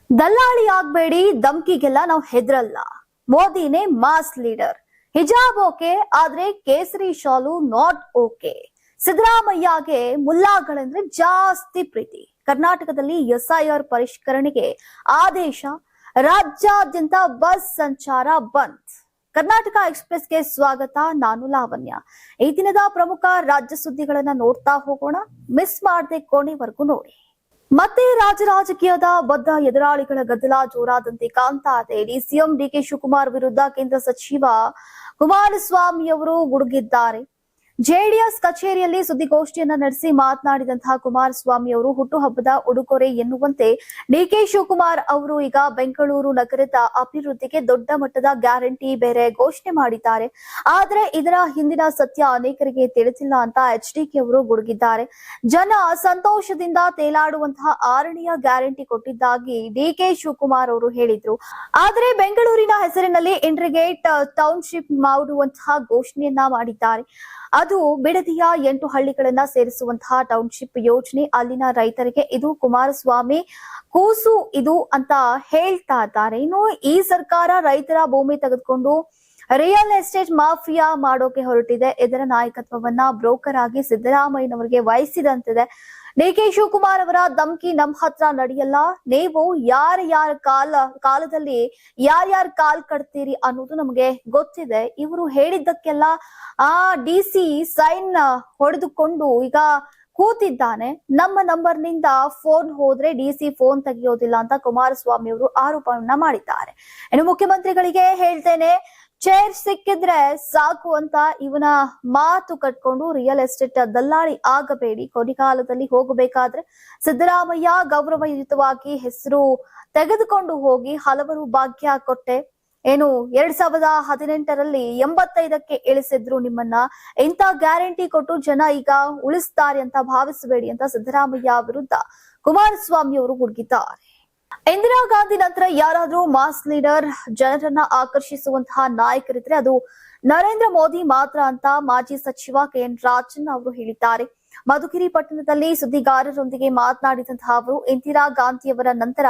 ದಲ್ಲಾಳಿ ಆಗ್ಬೇಡಿ, ಧಮ್ಕಿಗೆಲ್ಲ ನಾವು ಹೆದ್ರಲ್ಲ. ಮೋದಿನೇ mass leader. ಹಿಜಾಬ್ ಓಕೆ, ಆದ್ರೆ ಕೇಸರಿ ಶಾಲು ನಾಟ್ ಓಕೆ. ಸಿದ್ದರಾಮಯ್ಯಗೆ ಮುಲ್ಲಾಗಳಂದ್ರೆ ಜಾಸ್ತಿ ಪ್ರೀತಿ. ಕರ್ನಾಟಕದಲ್ಲಿ ಎಸ್ಐಆರ್ ಪರಿಷ್ಕರಣೆಗೆ ಆದೇಶ, ರಾಜ್ಯಾದ್ಯಂತ ಬಸ್ ಸಂಚಾರ ಬಂದ್. ಕರ್ನಾಟಕ ಎಕ್ಸ್‌ಪ್ರೆಸ್ಗೆ ಸ್ವಾಗತ. ನಾನು ಲಾವಣ್ಯ. ಈ ದಿನದ ಪ್ರಮುಖ ರಾಜ್ಯ ಸುದ್ದಿಗಳನ್ನ ನೋಡ್ತಾ ಹೋಗೋಣ. ಮಿಸ್ ಮಾಡದೆ ಕೊನೆವರೆಗೂ ನೋಡಿ. ಮತ್ತೆ ರಾಜಕೀಯದ ಬದ್ಧ ಎದುರಾಳಿಗಳ ಗದ್ದಲ ಜೋರಾದಂತೆ ಕಾಣ್ತಾ ಇದೆ. ಸಿಎಂ ಡಿಕೆ ಶಿವಕುಮಾರ್ ವಿರುದ್ಧ ಕೇಂದ್ರ ಸಚಿವ ಕುಮಾರಸ್ವಾಮಿ ಅವರು ಗುಡುಗಿದ್ದಾರೆ. ಜೆಡಿಎಸ್ ಕಚೇರಿಯಲ್ಲಿ ಸುದ್ದಿಗೋಷ್ಠಿಯನ್ನ ನಡೆಸಿ ಮಾತನಾಡಿದಂತಹ ಕುಮಾರಸ್ವಾಮಿ ಅವರು ಹುಟ್ಟುಹಬ್ಬದ ಉಡುಗೊರೆ ಎನ್ನುವಂತೆ ಡಿಕೆ ಶಿವಕುಮಾರ್ ಅವರು ಈಗ ಬೆಂಗಳೂರು ನಗರದ ಅಭಿವೃದ್ಧಿಗೆ ದೊಡ್ಡ ಮಟ್ಟದ ಗ್ಯಾರಂಟಿ ಬೇರೆ ಘೋಷಣೆ ಮಾಡಿದ್ದಾರೆ. ಆದ್ರೆ ಇದರ ಹಿಂದಿನ ಸತ್ಯ ಅನೇಕರಿಗೆ ತಿಳಿಸಿಲ್ಲ ಅಂತ ಎಚ್ಡಿಕೆ ಅವರು ಗುಡುಗಿದ್ದಾರೆ. ಜನ ಸಂತೋಷದಿಂದ ತೇಲಾಡುವಂತಹ 6ನೇ ಗ್ಯಾರಂಟಿ ಕೊಟ್ಟಿದ್ದಾಗಿ ಡಿಕೆ ಶಿವಕುಮಾರ್ ಅವರು ಹೇಳಿದ್ರು. ಆದ್ರೆ ಬೆಂಗಳೂರಿನ ಹೆಸರಿನಲ್ಲಿ ಇಂಟ್ರಿಗೇಟ್ ಟೌನ್ಶಿಪ್ ಮಾಡುವಂತಹ ಘೋಷಣೆಯನ್ನ ಮಾಡಿದ್ದಾರೆ. ಅದು ಬಿಡದಿಯ 8 ಹಳ್ಳಿಗಳನ್ನ ಸೇರಿಸುವಂತಹ ಟೌನ್ಶಿಪ್ ಯೋಜನೆ. ಅಲ್ಲಿನ ರೈತರಿಗೆ ಇದು ಕುಮಾರಸ್ವಾಮಿ ಕೂಸು ಇದು ಅಂತ ಹೇಳ್ತಾ ಇದ್ದಾರೆ. ಇನ್ನು ಈ ಸರ್ಕಾರ ರೈತರ ಭೂಮಿ ತೆಗೆದುಕೊಂಡು ರಿಯಲ್ ಎಸ್ಟೇಟ್ ಮಾಫಿಯಾ ಮಾಡೋಕೆ ಹೊರಟಿದೆ. ಇದರ ನಾಯಕತ್ವವನ್ನ ಬ್ರೋಕರ್ ಆಗಿ ಸಿದ್ದರಾಮಯ್ಯನವರಿಗೆ ವಹಿಸಿದಂತಿದೆ. ಡಿಕೆ ಶಿವಕುಮಾರ್ ಅವರ ಧಮ್ಕಿ ನಮ್ ಹತ್ರ ನಡೆಯಲ್ಲ, ನೀವು ಯಾರ ಕಾಲದಲ್ಲಿ ಯಾರ್ಯಾರ ಕಾಲ್ ಕಟ್ತೀರಿ ಅನ್ನೋದು ನಮಗೆ ಗೊತ್ತಿದೆ. ಇವರು ಹೇಳಿದ್ದಕ್ಕೆಲ್ಲ ಡಿಸಿ ಸೈನ್ ಹೊಡೆದುಕೊಂಡು ಈಗ ಕೂತಿದ್ದಾನೆ. ನಮ್ಮ ನಂಬರ್ನಿಂದ ಫೋನ್ ಹೋದ್ರೆ ಡಿಸಿ ಫೋನ್ ತೆಗೆಯೋದಿಲ್ಲ ಅಂತ ಕುಮಾರಸ್ವಾಮಿ ಅವರು ಆರೋಪವನ್ನ ಮಾಡಿದ್ದಾರೆ. ಇನ್ನು ಮುಖ್ಯಮಂತ್ರಿಗಳಿಗೆ ಹೇಳ್ತೇನೆ, ಚೇರ್ ಸಿಕ್ಕಿದ್ರೆ ಸಾಕು ಅಂತ ಇವನ ಮಾತು ಕಟ್ಕೊಂಡು ರಿಯಲ್ ಎಸ್ಟೇಟ್ ದಲ್ಲಾಳಿ ಆಗಬೇಡಿ. ಕೊನೆಗಾಲದಲ್ಲಿ ಹೋಗಬೇಕಾದ್ರೆ ಸಿದ್ದರಾಮಯ್ಯ ಗೌರವಯುತವಾಗಿ ಹೆಸರು ತೆಗೆದುಕೊಂಡು ಹೋಗಿ ಹಲವರು ಭಾಗ್ಯ ಕೊಟ್ಟೆ. 2018ರಲ್ಲಿ 85ಕ್ಕೆ ಇಳಿಸಿದ್ರು ನಿಮ್ಮನ್ನ. ಇಂಥ ಗ್ಯಾರಂಟಿ ಕೊಟ್ಟು ಜನ ಈಗ ಉಳಿಸ್ತಾರೆ ಅಂತ ಭಾವಿಸಬೇಡಿ ಅಂತ ಸಿದ್ದರಾಮಯ್ಯ ವಿರುದ್ಧ ಕುಮಾರಸ್ವಾಮಿ ಅವರು ಗುಡುಗಿದ್ದಾರೆ. ಇಂದಿರಾ ಗಾಂಧಿ ನಂತರ ಯಾರಾದ್ರೂ ಮಾಸ್ ಲೀಡರ್, ಜನರನ್ನ ಆಕರ್ಷಿಸುವಂತಹ ನಾಯಕರಿದ್ರೆ ಅದು ನರೇಂದ್ರ ಮೋದಿ ಮಾತ್ರ ಅಂತ ಮಾಜಿ ಸಚಿವ ಕೆಎನ್ ರಾಜನ್ ಅವರು ಹೇಳಿದ್ದಾರೆ. ಮಧುಗಿರಿ ಪಟ್ಟಣದಲ್ಲಿ ಸುದ್ದಿಗಾರರೊಂದಿಗೆ ಮಾತನಾಡಿದಂತಹ ಅವರು, ಇಂದಿರಾ ಗಾಂಧಿಯವರ ನಂತರ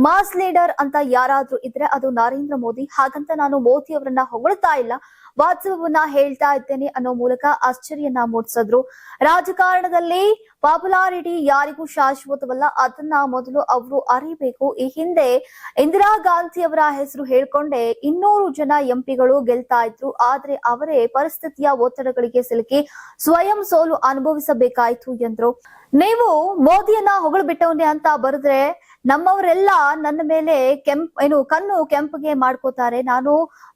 ಮಾಸ್ ಲೀಡರ್ ಅಂತ ಯಾರಾದ್ರೂ ಇದ್ರೆ ಅದು ನರೇಂದ್ರ ಮೋದಿ. ಹಾಗಂತ ನಾನು ಮೋದಿ ಅವರನ್ನ ಹೊಗಳ್ತಾ ಇಲ್ಲ, ವಾಸ್ತವವನ್ನ ಹೇಳ್ತಾ ಇದ್ದೇನೆ ಅನ್ನೋ ಮೂಲಕ ಆಶ್ಚರ್ಯನ ಮೂಡಿಸಿದ್ರು. ರಾಜಕಾರಣದಲ್ಲಿ ಪಾಪ್ಯುಲಾರಿಟಿ ಯಾರಿಗೂ ಶಾಶ್ವತವಲ್ಲ, ಅದನ್ನ ಮೊದಲು ಅವರು ಅರಿಬೇಕು. ಈ ಹಿಂದೆ ಇಂದಿರಾ ಗಾಂಧಿ ಅವರ ಹೆಸರು ಹೇಳ್ಕೊಂಡೆ 200 ಜನ ಎಂಪಿಗಳು ಗೆಲ್ತಾ ಇದ್ರು. ಆದ್ರೆ ಅವರೇ ಪರಿಸ್ಥಿತಿಯ ಒತ್ತಡಗಳಿಗೆ ಸಿಲುಕಿ ಸ್ವಯಂ ಸೋಲು ಅನುಭವಿಸಬೇಕಾಯ್ತು ಎಂದ್ರು. ನೀವು ಮೋದಿಯನ್ನ ಹೊಗಳು ಬಿಟ್ಟವನೇ ಅಂತ ಬರೆದ್ರೆ ನಮ್ಮವರೆಲ್ಲ ನನ್ನ ಮೇಲೆ ಕಣ್ಣು ಕೆಂಪಗೆ ಮಾಡ್ಕೋತಾರೆ. ನಾನು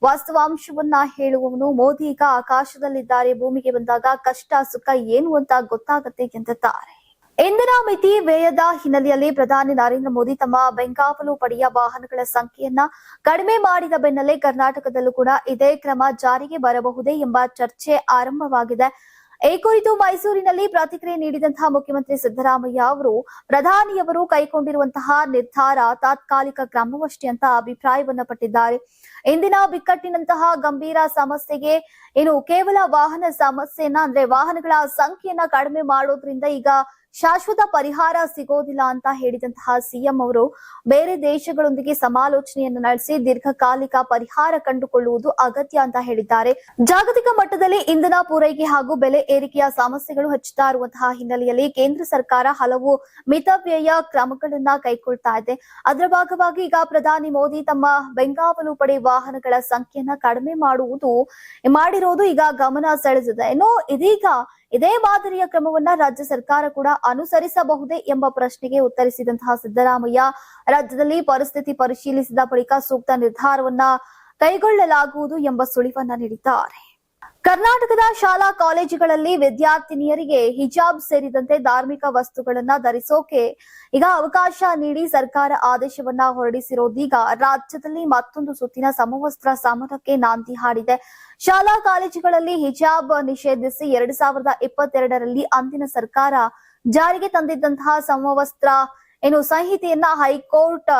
ವಾಸ್ತವಾಂಶವನ್ನ ಹೇಳುವವನು. ಮೋದಿ ಈಗ ಆಕಾಶದಲ್ಲಿದ್ದಾರೆ, ಭೂಮಿಗೆ ಬಂದಾಗ ಕಷ್ಟ ಸುಖ ಏನು ಅಂತ ಗೊತ್ತಾಗತ್ತೆ ಎಂದಿದ್ದಾರೆ. ಇಂಧನ ಮಿತಿ ವ್ಯಯದ ಹಿನ್ನೆಲೆಯಲ್ಲಿ ಪ್ರಧಾನಿ ನರೇಂದ್ರ ಮೋದಿ ತಮ್ಮ ಬೆಂಗಾವಲು ಪಡೆಯ ವಾಹನಗಳ ಸಂಖ್ಯೆಯನ್ನ ಕಡಿಮೆ ಮಾಡಿದ ಬೆನ್ನಲ್ಲೇ ಕರ್ನಾಟಕದಲ್ಲೂ ಕೂಡ ಇದೇ ಕ್ರಮ ಜಾರಿಗೆ ಬರಬಹುದೇ ಎಂಬ ಚರ್ಚೆ ಆರಂಭವಾಗಿದೆ. ಈ ಕುರಿತು ಮೈಸೂರಿನಲ್ಲಿ ಪ್ರತಿಕ್ರಿಯೆ ನೀಡಿದಂತಹ ಮುಖ್ಯಮಂತ್ರಿ ಸಿದ್ದರಾಮಯ್ಯ ಅವರು, ಪ್ರಧಾನಿಯವರು ಕೈಗೊಂಡಿರುವಂತಹ ನಿರ್ಧಾರ ತಾತ್ಕಾಲಿಕ ಕ್ರಮವಷ್ಟೇ ಅಂತ ಅಭಿಪ್ರಾಯವನ್ನ ಪಟ್ಟಿದ್ದಾರೆ. ಇಂದಿನ ಬಿಕ್ಕಟ್ಟಿನಂತಹ ಗಂಭೀರ ಸಮಸ್ಯೆಗೆ ಕೇವಲ ವಾಹನ ಸಮಸ್ಯೆಯನ್ನ ಅಂದ್ರೆ ವಾಹನಗಳ ಸಂಖ್ಯೆಯನ್ನ ಕಡಿಮೆ ಮಾಡೋದ್ರಿಂದ ಈಗ ಶಾಶ್ವತ ಪರಿಹಾರ ಸಿಗೋದಿಲ್ಲ ಅಂತ ಹೇಳಿದಂತಹ ಸಿಎಂ ಅವರು, ಬೇರೆ ದೇಶಗಳೊಂದಿಗೆ ಸಮಾಲೋಚನೆಯನ್ನು ನಡೆಸಿ ದೀರ್ಘಕಾಲಿಕ ಪರಿಹಾರ ಕಂಡುಕೊಳ್ಳುವುದು ಅಗತ್ಯ ಅಂತ ಹೇಳಿದ್ದಾರೆ. ಜಾಗತಿಕ ಮಟ್ಟದಲ್ಲಿ ಇಂಧನ ಪೂರೈಕೆ ಹಾಗೂ ಬೆಲೆ ಏರಿಕೆಯ ಸಮಸ್ಯೆಗಳು ಹೆಚ್ಚುತ್ತಾ ಇರುವಂತಹ ಹಿನ್ನೆಲೆಯಲ್ಲಿ ಕೇಂದ್ರ ಸರ್ಕಾರ ಹಲವು ಮಿತವ್ಯಯ ಕ್ರಮಗಳನ್ನ ಕೈಗೊಳ್ತಾ ಇದೆ. ಅದರ ಭಾಗವಾಗಿ ಈಗ ಪ್ರಧಾನಿ ಮೋದಿ ತಮ್ಮ ಬೆಂಗಾವಲು ಪಡೆ ವಾಹನಗಳ ಸಂಖ್ಯೆಯನ್ನ ಕಡಿಮೆ ಮಾಡಿರೋದು ಈಗ ಗಮನ ಸೆಳೆದಿದೆ. ಇದೀಗ ಇದೇ ಮಾದರಿಯ ಕ್ರಮವನ್ನ ರಾಜ್ಯ ಸರ್ಕಾರ ಕೂಡ ಅನುಸರಿಸಬಹುದೇ ಎಂಬ ಪ್ರಶ್ನೆಗೆ ಉತ್ತರಿಸಿದಂತಹ ಸಿದ್ದರಾಮಯ್ಯ, ರಾಜ್ಯದಲ್ಲಿ ಪರಿಸ್ಥಿತಿ ಪರಿಶೀಲಿಸಿದ ಬಳಿಕ ಸೂಕ್ತ ನಿರ್ಧಾರವನ್ನ ಕೈಗೊಳ್ಳಲಾಗುವುದು ಎಂಬ ಸುಳಿವನ್ನ ನೀಡಿದ್ದಾರೆ. ಕರ್ನಾಟಕದ ಶಾಲಾ ಕಾಲೇಜುಗಳಲ್ಲಿ ವಿದ್ಯಾರ್ಥಿನಿಯರಿಗೆ ಹಿಜಾಬ್ ಸೇರಿದಂತೆ ಧಾರ್ಮಿಕ ವಸ್ತುಗಳನ್ನ ಧರಿಸೋಕೆ ಈಗ ಅವಕಾಶ ನೀಡಿ ಸರ್ಕಾರ ಆದೇಶವನ್ನ ಹೊರಡಿಸಿರೋದೀಗ ರಾಜ್ಯದಲ್ಲಿ ಮತ್ತೊಂದು ಸುತ್ತಿನ ಸಮವಸ್ತ್ರ ಸಮರಕ್ಕೆ ನಾಂದಿ ಹಾಡಿದೆ. ಶಾಲಾ ಕಾಲೇಜುಗಳಲ್ಲಿ ಹಿಜಾಬ್ ನಿಷೇಧಿಸಿ 2022ರಲ್ಲಿ ಅಂದಿನ ಸರ್ಕಾರ ಜಾರಿಗೆ ತಂದಿದ್ದಂತಹ ಸಮವಸ್ತ್ರ ಸಂಹಿತೆಯನ್ನ ಹೈಕೋರ್ಟ್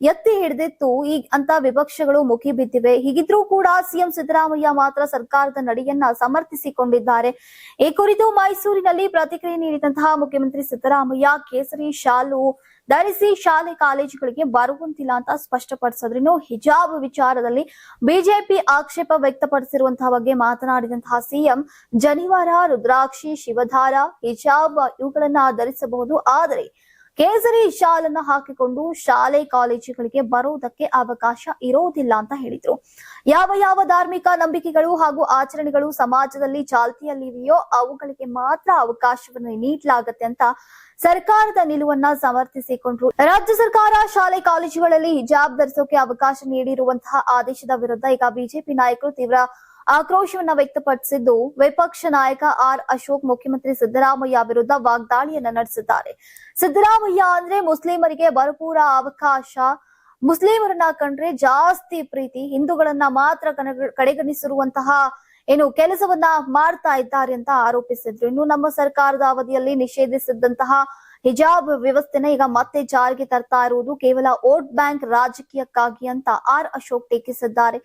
ಎತ್ತಿ ಹಿಡಿದಿತ್ತು. ಅಂತ ವಿಪಕ್ಷಗಳು ಮುಗಿಬಿದ್ದಿವೆ. ಹೀಗಿದ್ರೂ ಕೂಡ ಸಿಎಂ ಸಿದ್ದರಾಮಯ್ಯ ಮಾತ್ರ ಸರ್ಕಾರದ ನಡೆಯನ್ನ ಸಮರ್ಥಿಸಿಕೊಂಡಿದ್ದಾರೆ. ಈ ಕುರಿತು ಮೈಸೂರಿನಲ್ಲಿ ಪ್ರತಿಕ್ರಿಯೆ ನೀಡಿದಂತಹ ಮುಖ್ಯಮಂತ್ರಿ ಸಿದ್ದರಾಮಯ್ಯ, ಕೇಸರಿ ಶಾಲು ಧರಿಸಿ ಶಾಲೆ ಕಾಲೇಜುಗಳಿಗೆ ಬರುವಂತಿಲ್ಲ ಅಂತ ಸ್ಪಷ್ಟಪಡಿಸಿದ್ರು. ಇನ್ನು ಹಿಜಾಬ್ ವಿಚಾರದಲ್ಲಿ ಬಿಜೆಪಿ ಆಕ್ಷೇಪ ವ್ಯಕ್ತಪಡಿಸಿರುವಂತಹ ಬಗ್ಗೆ ಮಾತನಾಡಿದಂತಹ ಸಿಎಂ, ಜನಿವಾರ, ರುದ್ರಾಕ್ಷಿ, ಶಿವಧಾರ, ಹಿಜಾಬ್ ಇವುಗಳನ್ನ ಧರಿಸಬಹುದು, ಆದರೆ ಕೇಸರಿ ಶಾಲನ್ನ ಹಾಕಿಕೊಂಡು ಶಾಲೆ ಕಾಲೇಜುಗಳಿಗೆ ಬರುವುದಕ್ಕೆ ಅವಕಾಶ ಇರೋದಿಲ್ಲ ಅಂತ ಹೇಳಿದ್ರು. ಯಾವ ಧಾರ್ಮಿಕ ನಂಬಿಕೆಗಳು ಹಾಗೂ ಆಚರಣೆಗಳು ಸಮಾಜದಲ್ಲಿ ಚಾಲ್ತಿಯಲ್ಲಿವೆಯೋ ಅವುಗಳಿಗೆ ಮಾತ್ರ ಅವಕಾಶವನ್ನು ನೀಡಲಾಗುತ್ತೆ ಅಂತ ಸರ್ಕಾರದ ನಿಲುವನ್ನ ಸಮರ್ಥಿಸಿಕೊಂಡ್ರು. ರಾಜ್ಯ ಸರ್ಕಾರ ಶಾಲೆ ಕಾಲೇಜುಗಳಲ್ಲಿ ಹಿಜಾಬ್ ಧರಿಸೋಕೆ ಅವಕಾಶ ನೀಡಿರುವಂತಹ ಆದೇಶದ ವಿರುದ್ಧ ಈಗ ಬಿಜೆಪಿ ನಾಯಕರು ತೀವ್ರ ಆಕ್ರೋಶವನ್ನ ವ್ಯಕ್ತಪಡಿಸಿದ್ದು, ವಿಪಕ್ಷ ನಾಯಕ ಆರ್ ಅಶೋಕ್ ಮುಖ್ಯಮಂತ್ರಿ ಸಿದ್ದರಾಮಯ್ಯ ವಿರುದ್ಧ ವಾಗ್ದಾಳಿಯನ್ನ ನಡೆಸಿದ್ದಾರೆ. ಸಿದ್ದರಾಮಯ್ಯ ಅಂದ್ರೆ ಮುಸ್ಲಿಮರಿಗೆ ಭರಪೂರ ಅವಕಾಶ, ಮುಸ್ಲಿಮರನ್ನ ಕಂಡ್ರೆ ಜಾಸ್ತಿ ಪ್ರೀತಿ, ಹಿಂದೂಗಳನ್ನ ಮಾತ್ರ ಕಡೆಗಣಿಸಿರುವಂತಹ ಕೆಲಸವನ್ನ ಮಾಡ್ತಾ ಇದ್ದಾರೆ ಅಂತ ಆರೋಪಿಸಿದ್ರು. ಇನ್ನು ನಮ್ಮ ಸರ್ಕಾರದ ಅವಧಿಯಲ್ಲಿ ನಿಷೇಧಿಸಿದ್ದಂತಹ ಹಿಜಾಬ್ ವ್ಯವಸ್ಥೆನ ಈಗ ಮತ್ತೆ ಜಾರಿಗೆ ತರ್ತಾ ಇರುವುದು ಕೇವಲ ವೋಟ್ ಬ್ಯಾಂಕ್ ರಾಜಕೀಯಕ್ಕಾಗಿ ಅಂತ ಆರ್ ಅಶೋಕ್ ಟೀಕಿಸಿದ್ದಾರೆ.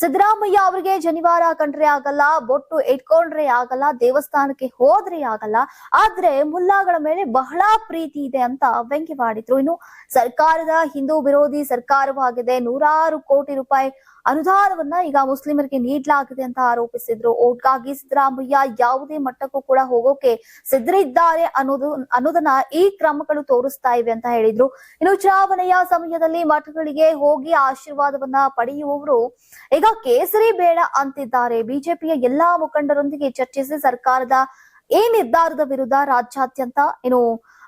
ಸಿದ್ದರಾಮಯ್ಯ ಅವರಿಗೆ ಜನಿವಾರ ಕಂಡ್ರೆ ಆಗಲ್ಲ, ಬೊಟ್ಟು ಇಟ್ಕೊಂಡ್ರೆ ಆಗಲ್ಲ, ದೇವಸ್ಥಾನಕ್ಕೆ ಹೋದ್ರೆ ಆಗಲ್ಲ, ಆದ್ರೆ ಮುಲ್ಲಾಗಳ ಮೇಲೆ ಬಹಳ ಪ್ರೀತಿ ಇದೆ ಅಂತ ವ್ಯಂಗ್ಯವಾಡಿದ್ರು. ಇನ್ನು ಸರ್ಕಾರದ ಹಿಂದೂ ವಿರೋಧಿ ಸರ್ಕಾರವಾಗಿದೆ, 100 ಕೋಟಿ ರೂಪಾಯಿ ಅನುದಾನವನ್ನ ಈಗ ಮುಸ್ಲಿಮರಿಗೆ ನೀಡಲಾಗಿದೆ ಅಂತ ಆರೋಪಿಸಿದ್ರು. ಓಟ್ಗಾಗಿ ಸಿದ್ದರಾಮಯ್ಯ ಯಾವುದೇ ಮಟ್ಟಕ್ಕೂ ಕೂಡ ಹೋಗೋಕೆ ಸಿದ್ಧರಿದ್ದಾರೆ ಅನ್ನೋದನ್ನ ಈ ಕ್ರಮಗಳು ತೋರಿಸ್ತಾ ಇವೆ ಅಂತ ಹೇಳಿದ್ರು. ಇನ್ನು ಚುನಾವಣೆಯ ಸಮಯದಲ್ಲಿ ಮಠಗಳಿಗೆ ಹೋಗಿ ಆಶೀರ್ವಾದವನ್ನ ಪಡೆಯುವವರು ಈಗ ಕೇಸರಿ ಬೇಡ ಅಂತಿದ್ದಾರೆ. ಬಿಜೆಪಿಯ ಎಲ್ಲಾ ಮುಖಂಡರೊಂದಿಗೆ ಚರ್ಚಿಸಿ ಸರ್ಕಾರದ ಈ ನಿರ್ಧಾರದ ವಿರುದ್ಧ ರಾಜ್ಯಾದ್ಯಂತ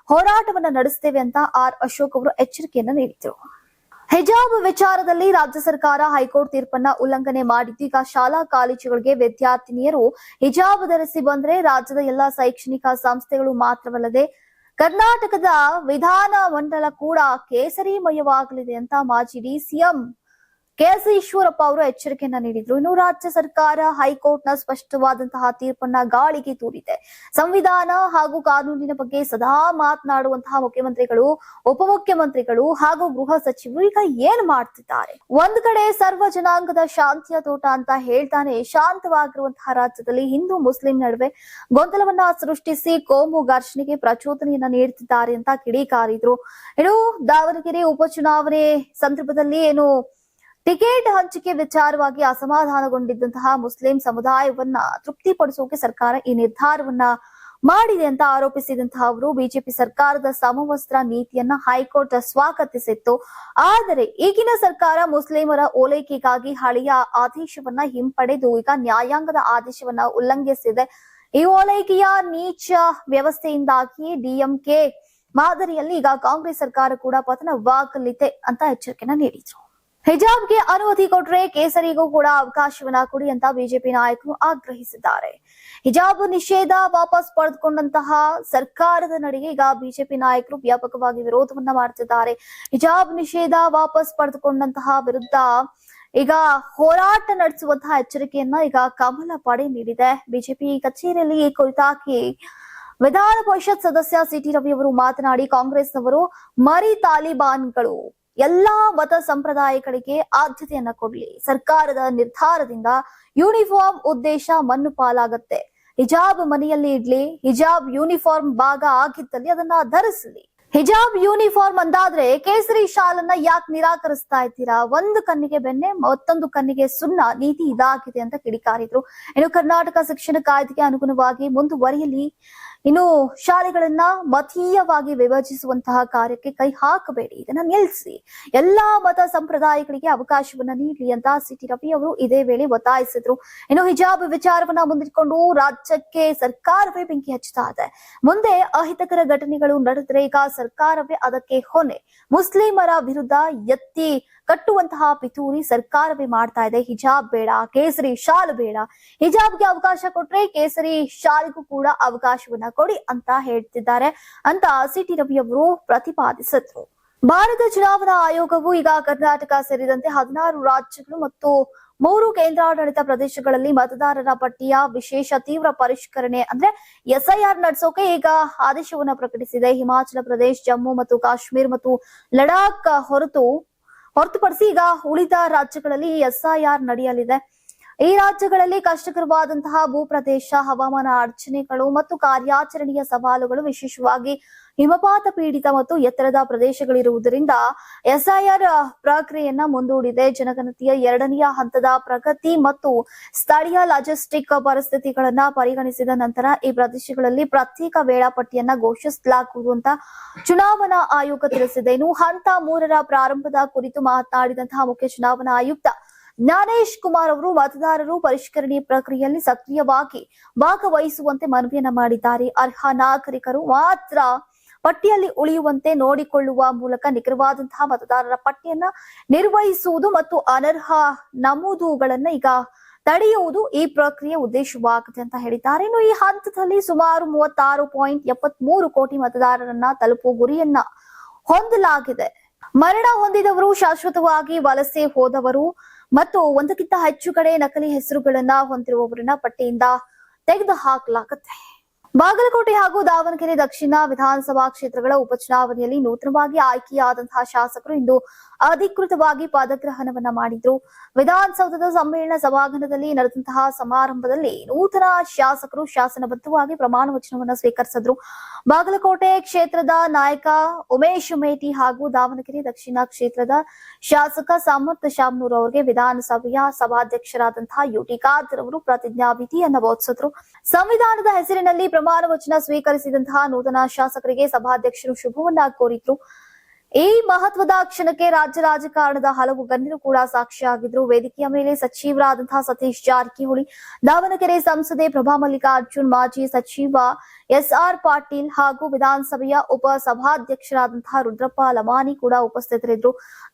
ಹೋರಾಟವನ್ನ ನಡೆಸ್ತೇವೆ ಅಂತ ಆರ್ ಅಶೋಕ್ ಅವರು ಎಚ್ಚರಿಕೆಯನ್ನ ನೀಡಿದ್ರು. ಹಿಜಾಬ್ ವಿಚಾರದಲ್ಲಿ ರಾಜ್ಯ ಸರ್ಕಾರ ಹೈಕೋರ್ಟ್ ತೀರ್ಪನ್ನ ಉಲ್ಲಂಘನೆ ಮಾಡಿದ್ದು, ಈಗ ಶಾಲಾ ಕಾಲೇಜುಗಳಿಗೆ ವಿದ್ಯಾರ್ಥಿನಿಯರು ಹಿಜಾಬ್ ಧರಿಸಿ ಬಂದ್ರೆ ರಾಜ್ಯದ ಎಲ್ಲಾ ಶೈಕ್ಷಣಿಕ ಸಂಸ್ಥೆಗಳು ಮಾತ್ರವಲ್ಲದೆ ಕರ್ನಾಟಕದ ವಿಧಾನ ಮಂಡಲ ಕೂಡ ಕೇಸರಿಮಯವಾಗಲಿದೆ ಅಂತ ಮಾಜಿ ಡಿಸಿಎಂ ಕೆಎಸ್ ಈಶ್ವರಪ್ಪ ಅವರು ಎಚ್ಚರಿಕೆಯನ್ನ ನೀಡಿದ್ರು. ಇನ್ನು ರಾಜ್ಯ ಸರ್ಕಾರ ಹೈಕೋರ್ಟ್ ನ ಸ್ಪಷ್ಟವಾದಂತಹ ತೀರ್ಪನ್ನ ಗಾಳಿಗೆ ತೂರಿದೆ. ಸಂವಿಧಾನ ಹಾಗೂ ಕಾನೂನಿನ ಬಗ್ಗೆ ಸದಾ ಮಾತನಾಡುವಂತಹ ಮುಖ್ಯಮಂತ್ರಿಗಳು, ಉಪಮುಖ್ಯಮಂತ್ರಿಗಳು ಹಾಗೂ ಗೃಹ ಸಚಿವರು ಈಗ ಏನ್ ಮಾಡ್ತಿದ್ದಾರೆ? ಒಂದ್ ಕಡೆ ಸರ್ವ ಜನಾಂಗದ ಶಾಂತಿಯ ತೋಟ ಅಂತ ಹೇಳ್ತಾನೆ ಶಾಂತವಾಗಿರುವಂತಹ ರಾಜ್ಯದಲ್ಲಿ ಹಿಂದೂ ಮುಸ್ಲಿಂ ನಡುವೆ ಗೊಂದಲವನ್ನ ಸೃಷ್ಟಿಸಿ ಕೋಮು ಘರ್ಷಣೆಗೆ ಪ್ರಚೋದನೆಯನ್ನ ನೀಡುತ್ತಿದ್ದಾರೆ ಅಂತ ಕಿಡಿಕಾರಿದ್ರು. ಇನ್ನು ದಾವಣಗೆರೆ ಉಪಚುನಾವಣೆ ಸಂದರ್ಭದಲ್ಲಿ ಟಿಕೆಟ್ ಹಂಚಿಕೆ ವಿಚಾರವಾಗಿ ಅಸಮಾಧಾನಗೊಂಡಿದ್ದಂತಹ ಮುಸ್ಲಿಂ ಸಮುದಾಯವನ್ನ ತೃಪ್ತಿಪಡಿಸೋಕೆ ಸರ್ಕಾರ ಈ ನಿರ್ಧಾರವನ್ನ ಮಾಡಿದೆ ಅಂತ ಆರೋಪಿಸಿದಂತಹ ಅವರು ಬಿಜೆಪಿ ಸರ್ಕಾರದ ಸಮವಸ್ತ್ರ ನೀತಿಯನ್ನ ಹೈಕೋರ್ಟ್ ಸ್ವಾಗತಿಸಿತ್ತು. ಆದರೆ ಈಗಿನ ಸರ್ಕಾರ ಮುಸ್ಲಿಮರ ಓಲೈಕೆಗಾಗಿ ಹಳೆಯ ಆದೇಶವನ್ನ ಹಿಂಪಡೆದು ಈಗ ನ್ಯಾಯಾಂಗದ ಆದೇಶವನ್ನ ಉಲ್ಲಂಘಿಸಿದೆ. ಈ ಓಲೈಕೆಯ ನೀಚ ವ್ಯವಸ್ಥೆಯಿಂದಾಗಿ ಡಿಎಂಕೆ ಮಾದರಿಯಲ್ಲಿ ಈಗ ಕಾಂಗ್ರೆಸ್ ಸರ್ಕಾರ ಕೂಡ ಪತನವಾಗಲಿದೆ ಅಂತ ಎಚ್ಚರಿಕೆಯನ್ನ ನೀಡಿದ್ರು. ಹಿಜಾಬ್ಗೆ ಅನುಮತಿ ಕೊಟ್ರೆ ಕೇಸರಿಗೂ ಕೂಡ ಅವಕಾಶವನ್ನ ಕೊಡಿ ಅಂತ ಬಿಜೆಪಿ ನಾಯಕರು ಆಗ್ರಹಿಸಿದ್ದಾರೆ. ಹಿಜಾಬ್ ನಿಷೇಧ ವಾಪಸ್ ಪಡೆದುಕೊಂಡಂತಹ ಸರ್ಕಾರದ ನಡೆಗೆ ಈಗ ಬಿಜೆಪಿ ನಾಯಕರು ವ್ಯಾಪಕವಾಗಿ ವಿರೋಧವನ್ನ ಮಾಡ್ತಿದ್ದಾರೆ. ಹಿಜಾಬ್ ನಿಷೇಧ ವಾಪಸ್ ಪಡೆದುಕೊಂಡಂತಹ ವಿರುದ್ಧ ಈಗ ಹೋರಾಟ ನಡೆಸುವಂತಹ ಎಚ್ಚರಿಕೆಯನ್ನ ಈಗ ಕಮಲ ಪಡೆ ನೀಡಿದೆ. ಬಿಜೆಪಿ ಕಚೇರಿಯಲ್ಲಿ ಈ ಕುರಿತಾಗಿ ವಿಧಾನ ಪರಿಷತ್ ಸದಸ್ಯ ಸಿಟಿ ರವಿ ಅವರು ಮಾತನಾಡಿ, ಕಾಂಗ್ರೆಸ್ನವರು ಮರಿ ತಾಲಿಬಾನ್ಗಳು ಎಲ್ಲಾ ಮತ ಸಂಪ್ರದಾಯಗಳಿಗೆ ಆದ್ಯತೆಯನ್ನ ಕೊಡ್ಲಿ. ಸರ್ಕಾರದ ನಿರ್ಧಾರದಿಂದ ಯೂನಿಫಾರ್ಮ್ ಉದ್ದೇಶ ಮಣ್ಣು ಪಾಲಾಗತ್ತೆ. ಹಿಜಾಬ್ ಮನೆಯಲ್ಲಿ ಇಡ್ಲಿ, ಹಿಜಾಬ್ ಯೂನಿಫಾರ್ಮ್ ಭಾಗ ಆಗಿದ್ದಲ್ಲಿ ಅದನ್ನ ಧರಿಸಲಿ. ಹಿಜಾಬ್ ಯೂನಿಫಾರ್ಮ್ ಅಂದಾದ್ರೆ ಕೇಸರಿ ಶಾಲನ್ನ ಯಾಕೆ ನಿರಾಕರಿಸ್ತಾ ಇದ್ದೀರಾ? ಒಂದು ಕಣ್ಣಿಗೆ ಬೆಣ್ಣೆ, ಮತ್ತೊಂದು ಕಣ್ಣಿಗೆ ಸುಣ್ಣ ನೀತಿ ಇದಾಗಿದೆ ಅಂತ ಕಿಡಿಕಾರಿದ್ರು. ಇನ್ನು ಕರ್ನಾಟಕ ಶಿಕ್ಷಣ ಕಾಯ್ದೆಗೆ ಅನುಗುಣವಾಗಿ ಮುಂದುವರಿಯಲಿ. ಇನ್ನು ಶಾಲೆಗಳನ್ನ ಮತೀಯವಾಗಿ ವಿಭಜಿಸುವಂತಹ ಕಾರ್ಯಕ್ಕೆ ಕೈ ಹಾಕಬೇಡಿ, ಇದನ್ನ ನಿಲ್ಲಿಸಿ. ಎಲ್ಲಾ ಮತ ಸಂಪ್ರದಾಯಗಳಿಗೆ ಅವಕಾಶವನ್ನ ನೀಡಲಿ ಅಂತ ಸಿಟಿ ರವಿ ಅವರು ಇದೇ ವೇಳೆ ಒತ್ತಾಯಿಸಿದ್ರು. ಇನ್ನು ಹಿಜಾಬ್ ವಿಚಾರವನ್ನ ಮುಂದಿಟ್ಕೊಂಡು ರಾಜ್ಯಕ್ಕೆ ಸರ್ಕಾರವೇ ಬೆಂಕಿ ಹಚ್ಚುತ್ತಾ ಇದೆ. ಮುಂದೆ ಅಹಿತಕರ ಘಟನೆಗಳು ನಡೆದ್ರೆ ಈಗ ಸರ್ಕಾರವೇ ಅದಕ್ಕೆ ಹೊಣೆ. ಮುಸ್ಲಿಮರ ವಿರುದ್ಧ ಎತ್ತಿ ಕಟ್ಟುವಂತಹ ಪಿತೂರಿ ಸರ್ಕಾರವೇ ಮಾಡ್ತಾ ಇದೆ. ಹಿಜಾಬ್ ಬೇಡ, ಕೇಸರಿ ಶಾಲ್ ಬೇಡ. ಹಿಜಾಬ್ಗೆ ಅವಕಾಶ ಕೊಟ್ರೆ ಕೇಸರಿ ಶಾಲ್ಗೂ ಕೂಡ ಅವಕಾಶವನ್ನ ಕೊಡಿ ಅಂತ ಹೇಳ್ತಿದ್ದಾರೆ ಅಂತ ಸಿಟಿ ರವಿ ಅವರು ಪ್ರತಿಪಾದಿಸಿದ್ರು. ಭಾರತ ಚುನಾವಣಾ ಆಯೋಗವು ಈಗ ಕರ್ನಾಟಕ ಸೇರಿದಂತೆ 16 ರಾಜ್ಯಗಳು ಮತ್ತು 3 ಕೇಂದ್ರಾಡಳಿತ ಪ್ರದೇಶಗಳಲ್ಲಿ ಮತದಾರರ ಪಟ್ಟಿಯ ವಿಶೇಷ ತೀವ್ರ ಪರಿಷ್ಕರಣೆ ಅಂದ್ರೆ ಎಸ್ಐಆರ್ ನಡೆಸೋಕೆ ಈಗ ಆದೇಶವನ್ನ ಪ್ರಕಟಿಸಿದೆ. ಹಿಮಾಚಲ ಪ್ರದೇಶ, ಜಮ್ಮು ಮತ್ತು ಕಾಶ್ಮೀರ ಮತ್ತು ಲಡಾಖ್ ಹೊರತುಪಡಿಸಿ ಈಗ ಉಳಿದ ರಾಜ್ಯಗಳಲ್ಲಿ ಎಸ್ಐಆರ್ ನಡೆಯಲಿದೆ. ಈ ರಾಜ್ಯಗಳಲ್ಲಿ ಕಷ್ಟಕರವಾದಂತಹ ಭೂಪ್ರದೇಶ, ಹವಾಮಾನ ಅಡಚಣೆಗಳು ಮತ್ತು ಕಾರ್ಯಾಚರಣೆಯ ಸವಾಲುಗಳು, ವಿಶೇಷವಾಗಿ ಹಿಮಪಾತ ಪೀಡಿತ ಮತ್ತು ಎತ್ತರದ ಪ್ರದೇಶಗಳಿರುವುದರಿಂದ ಎಸ್ಐಆರ್ ಪ್ರಕ್ರಿಯೆಯನ್ನ ಮುಂದೂಡಿದೆ. ಜನಗಣತಿಯ 2ನೇ ಹಂತದ ಪ್ರಗತಿ ಮತ್ತು ಸ್ಥಳೀಯ ಲಾಜಿಸ್ಟಿಕ್ ಪರಿಸ್ಥಿತಿಗಳನ್ನ ಪರಿಗಣಿಸಿದ ನಂತರ ಈ ಪ್ರದೇಶಗಳಲ್ಲಿ ಪ್ರತ್ಯೇಕ ವೇಳಾಪಟ್ಟಿಯನ್ನ ಘೋಷಿಸಲಾಗುವುದು ಅಂತ ಚುನಾವಣಾ ಆಯೋಗ ತಿಳಿಸಿದೆ. ಇನ್ನು ಹಂತ 3ರ ಪ್ರಾರಂಭದ ಕುರಿತು ಮಾತನಾಡಿದಂತಹ ಮುಖ್ಯ ಚುನಾವಣಾ ಆಯುಕ್ತ ಜ್ಞಾನೇಶ್ ಕುಮಾರ್ ಅವರು ಮತದಾರರು ಪರಿಷ್ಕರಣೆ ಪ್ರಕ್ರಿಯೆಯಲ್ಲಿ ಸಕ್ರಿಯವಾಗಿ ಭಾಗವಹಿಸುವಂತೆ ಮನವಿಯನ್ನ ಮಾಡಿದ್ದಾರೆ. ಅರ್ಹ ನಾಗರಿಕರು ಮಾತ್ರ ಪಟ್ಟಿಯಲ್ಲಿ ಉಳಿಯುವಂತೆ ನೋಡಿಕೊಳ್ಳುವ ಮೂಲಕ ನಿಖರವಾದಂತಹ ಮತದಾರರ ಪಟ್ಟಿಯನ್ನ ನಿರ್ವಹಿಸುವುದು ಮತ್ತು ಅನರ್ಹ ನಮೂದುಗಳನ್ನ ಈಗ ತಡೆಯುವುದು ಈ ಪ್ರಕ್ರಿಯೆ ಉದ್ದೇಶವಾಗಿದೆ ಅಂತ ಹೇಳಿದ್ದಾರೆ. ಇನ್ನು ಈ ಹಂತದಲ್ಲಿ ಸುಮಾರು 36.73 ಕೋಟಿ ಮತದಾರರನ್ನ ತಲುಪುವ ಗುರಿಯನ್ನ ಹೊಂದಲಾಗಿದೆ. ಮರಣ ಹೊಂದಿದವರು, ಶಾಶ್ವತವಾಗಿ ವಲಸೆ ಹೋದವರು ಮತ್ತು ಒಂದಕ್ಕಿಂತ ಹೆಚ್ಚು ಕಡೆ ನಕಲಿ ಹೆಸರುಗಳನ್ನ ಹೊಂದಿರುವವರನ್ನ ಪಟ್ಟಿಯಿಂದ ತೆಗೆದುಹಾಕಲಾಗುತ್ತೆ. ಬಾಗಲಕೋಟೆ ಹಾಗೂ ದಾವಣಗೆರೆ ದಕ್ಷಿಣ ವಿಧಾನಸಭಾ ಕ್ಷೇತ್ರಗಳ ಉಪಚುನಾವಣೆಯಲ್ಲಿ ನೂತನವಾಗಿ ಆಯ್ಕೆಯಾದಂತಹ ಶಾಸಕರು ಇಂದು ಅಧಿಕೃತವಾಗಿ ಪದಗ್ರಹಣವನ್ನ ಮಾಡಿದ್ರು. ವಿಧಾನಸೌಧದ ಸಮ್ಮೇಳನ ಸಭಾಂಗಣದಲ್ಲಿ ನಡೆದಂತಹ ಸಮಾರಂಭದಲ್ಲಿ ನೂತನ ಶಾಸಕರು ಶಾಸನಬದ್ಧವಾಗಿ ಪ್ರಮಾಣ ವಚನವನ್ನ ಸ್ವೀಕರಿಸಿದ್ರು. ಬಾಗಲಕೋಟೆ ಕ್ಷೇತ್ರದ ನಾಯಕ ಉಮೇಶ್ ಮೇಟಿ ಹಾಗೂ ದಾವಣಗೆರೆ ದಕ್ಷಿಣ ಕ್ಷೇತ್ರದ ಶಾಸಕ ಸಮರ್ಥ ಶಾಮನೂರ್ ಅವರಿಗೆ ವಿಧಾನಸಭೆಯ ಸಭಾಧ್ಯಕ್ಷರಾದಂತಹ ಯುಟಿ ಖಾದರ್ ಅವರು ಪ್ರತಿಜ್ಞಾ ವಿಧಿಯನ್ನ ಬೋಧಿಸಿದ್ರು. ಸಂವಿಧಾನದ ಹೆಸರಿನಲ್ಲಿ ಪ್ರಮಾಣ ವಚನ ಸ್ವೀಕರಿಸಿದಂತಹ ನೂತನ ಶಾಸಕರಿಗೆ ಸಭಾಧ್ಯಕ್ಷರು ಶುಭವನ್ನ ಕೋರಿದ್ರು. ಈ ಮಹತ್ವದ ಕ್ಷಣಕ್ಕೆ ರಾಜ್ಯ ರಾಜಕಾರಣದ ಹಲವು ಗಣ್ಯರು ಕೂಡ ಸಾಕ್ಷಿಯಾಗಿದ್ರು. ವೇದಿಕೆಯ ಮೇಲೆ ಸಚಿವರಾದಂತಹ ಸತೀಶ್ ಜಾರಕಿಹೊಳಿ, ದಾವಣಗೆರೆ ಸಂಸದೆ ಪ್ರಭಾ ಮಲ್ಲಿಕಾರ್ಜುನ್, ಮಾಜಿ ಸಚಿವ ಎಸ್ಆರ್ ಪಾಟೀಲ್ ಹಾಗೂ ವಿಧಾನಸಭೆಯ ಉಪ ಸಭಾಧ್ಯಕ್ಷರಾದಂತಹ ರುದ್ರಪ್ಪ ಲಮಾನಿ ಕೂಡ ಉಪಸ್ಥಿತರಿದ್ದರು.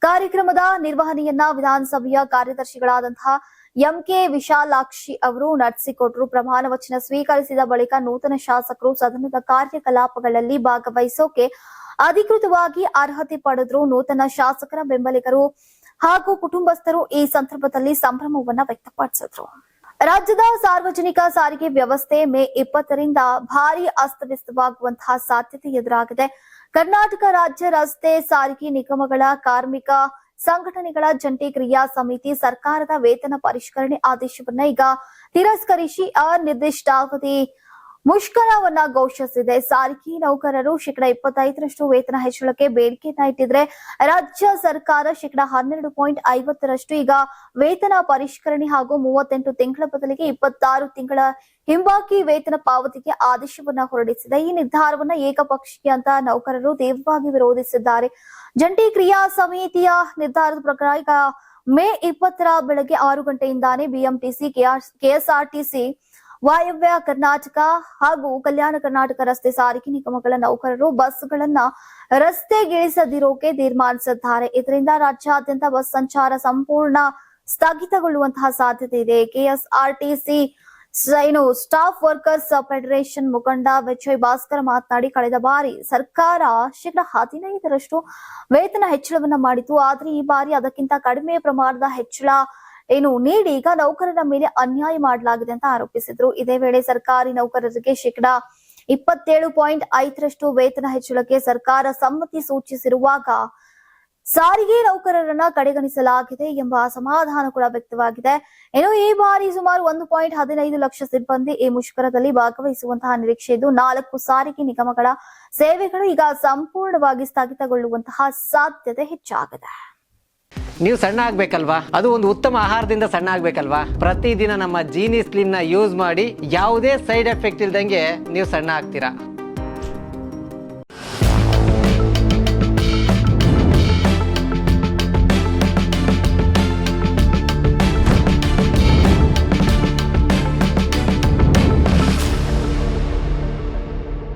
ಕಾರ್ಯಕ್ರಮದ ನಿರ್ವಹಣೆಯನ್ನ ವಿಧಾನಸಭೆಯ ಕಾರ್ಯದರ್ಶಿಗಳಾದಂತಹ ಎಂಕೆ ವಿಶಾಲಾಕ್ಷಿ ಅವರು ನಡೆಸಿಕೊಟ್ಟರು. ಪ್ರಮಾಣ ವಚನ ಸ್ವೀಕರಿಸಿದ ಬಳಿಕ ನೂತನ ಶಾಸಕರು ಸದನದ ಕಾರ್ಯಕಲಾಪಗಳಲ್ಲಿ ಭಾಗವಹಿಸೋಕೆ ಅಧಿಕೃತವಾಗಿ ಅರ್ಹತೆ ಪಡೆದ್ರು. ನೂತನ ಶಾಸಕರ ಬೆಂಬಲಿಗರು ಹಾಗೂ ಕುಟುಂಬಸ್ಥರು ಈ ಸಂದರ್ಭದಲ್ಲಿ ಸಂಭ್ರಮವನ್ನ ವ್ಯಕ್ತಪಡಿಸಿದ್ರು. ರಾಜ್ಯದ ಸಾರ್ವಜನಿಕ ಸಾರಿಗೆ ವ್ಯವಸ್ಥೆ ಮೇ 20ರಿಂದ ಭಾರಿ ಅಸ್ತವ್ಯಸ್ತವಾಗುವಂತಹ ಸಾಧ್ಯತೆ ಎದುರಾಗಿದೆ. ಕರ್ನಾಟಕ ರಾಜ್ಯ ರಸ್ತೆ ಸಾರಿಗೆ ನಿಗಮಗಳ ಕಾರ್ಮಿಕ ಸಂಘಟನೆಗಳ ಜಂಟಿ ಕ್ರಿಯಾ ಸಮಿತಿ ಸರ್ಕಾರದ ವೇತನ ಪರಿಷ್ಕರಣೆ ಆದೇಶವನ್ನ ಈಗ ತಿರಸ್ಕರಿಸಿ ಅನಿರ್ದಿಷ್ಟಾವಧಿ ಮುಷ್ಕರವನ್ನ ಘೋಷಿಸಿದೆ. ಸಾರಿಗೆ ನೌಕರರು 25% ವೇತನ ಹೆಚ್ಚಳಕ್ಕೆ ಬೇಡಿಕೆಯನ್ನ ಇಟ್ಟಿದ್ರೆ ರಾಜ್ಯ ಸರ್ಕಾರ 12.50% ಈಗ ವೇತನ ಪರಿಷ್ಕರಣೆ ಹಾಗೂ 38 ತಿಂಗಳ ಬದಲಿಗೆ 26 ತಿಂಗಳ ಹಿಂಬಾಕಿ ವೇತನ ಪಾವತಿಗೆ ಆದೇಶವನ್ನ ಹೊರಡಿಸಿದೆ. ಈ ನಿರ್ಧಾರವನ್ನ ಏಕಪಕ್ಷೀಯ ಅಂತ ನೌಕರರು ತೀವ್ರವಾಗಿ ವಿರೋಧಿಸಿದ್ದಾರೆ. ಜಂಟಿ ಕ್ರಿಯಾ ಸಮಿತಿಯ ನಿರ್ಧಾರದ ಪ್ರಕಾರ ಈಗ ಮೇ 20ರ ಬೆಳಗ್ಗೆ 6 ಗಂಟೆಯಿಂದಾನೇ ಬಿಎಂಟಿಸಿ, ಕೆಎಸ್ಆರ್ಟಿಸಿ, ವಾಯವ್ಯ ಕರ್ನಾಟಕ ಹಾಗೂ ಕಲ್ಯಾಣ ಕರ್ನಾಟಕ ರಸ್ತೆ ಸಾರಿಗೆ ನಿಗಮಗಳ ನೌಕರರು ಬಸ್ಗಳನ್ನ ರಸ್ತೆಗಿಳಿಸದಿರೋಕೆ ತೀರ್ಮಾನಿಸಿದ್ದಾರೆ. ಇದರಿಂದ ರಾಜ್ಯಾದ್ಯಂತ ಬಸ್ ಸಂಚಾರ ಸಂಪೂರ್ಣ ಸ್ಥಗಿತಗೊಳ್ಳುವಂತಹ ಸಾಧ್ಯತೆ ಇದೆ. ಕೆಎಸ್ಆರ್ಟಿಸಿ ಸ್ಟಾಫ್ ವರ್ಕರ್ಸ್ ಫೆಡರೇಷನ್ ಮುಖಂಡ ವಿಜಯ್ ಭಾಸ್ಕರ್ ಮಾತನಾಡಿ, ಕಳೆದ ಬಾರಿ ಸರ್ಕಾರ 15% ವೇತನ ಹೆಚ್ಚಳವನ್ನ ಮಾಡಿತು. ಆದ್ರೆ ಈ ಬಾರಿ ಅದಕ್ಕಿಂತ ಕಡಿಮೆ ಪ್ರಮಾಣದ ಹೆಚ್ಚಳ ನೀಡಿ ಈಗ ನೌಕರರ ಮೇಲೆ ಅನ್ಯಾಯ ಮಾಡಲಾಗಿದೆ ಅಂತ ಆರೋಪಿಸಿದ್ರು. ಇದೇ ವೇಳೆ ಸರ್ಕಾರಿ ನೌಕರರಿಗೆ 27.5% ವೇತನ ಹೆಚ್ಚಳಕ್ಕೆ ಸರ್ಕಾರ ಸಮ್ಮತಿ ಸೂಚಿಸಿರುವಾಗ ಸಾರಿಗೆ ನೌಕರರನ್ನ ಕಡೆಗಣಿಸಲಾಗಿದೆ ಎಂಬ ಅಸಮಾಧಾನ ಕೂಡ ವ್ಯಕ್ತವಾಗಿದೆ. ಈ ಬಾರಿ ಸುಮಾರು 1.15 ಲಕ್ಷ ಸಿಬ್ಬಂದಿ ಈ ಮುಷ್ಕರದಲ್ಲಿ ಭಾಗವಹಿಸುವಂತಹ ನಿರೀಕ್ಷೆ ಇದ್ದು 4 ಸಾರಿಗೆ ನಿಗಮಗಳ ಸೇವೆಗಳು ಈಗ ಸಂಪೂರ್ಣವಾಗಿ ಸ್ಥಗಿತಗೊಳ್ಳುವಂತಹ ಸಾಧ್ಯತೆ ಹೆಚ್ಚಾಗಿದೆ. ನೀವು ಸಣ್ಣ ಆಗ್ಬೇಕಲ್ವಾ? ಅದು ಒಂದು ಉತ್ತಮ ಆಹಾರದಿಂದ ಸಣ್ಣ ಆಗ್ಬೇಕಲ್ವಾ? ಪ್ರತಿದಿನ ನಮ್ಮ ಜೀನಿ ಸ್ಲಿಮ್ ನ ಯೂಸ್ ಮಾಡಿ ಯಾವುದೇ ಸೈಡ್ ಎಫೆಕ್ಟ್ ಇಲ್ದಂಗೆ ನೀವು ಸಣ್ಣ ಆಗ್ತೀರಾ.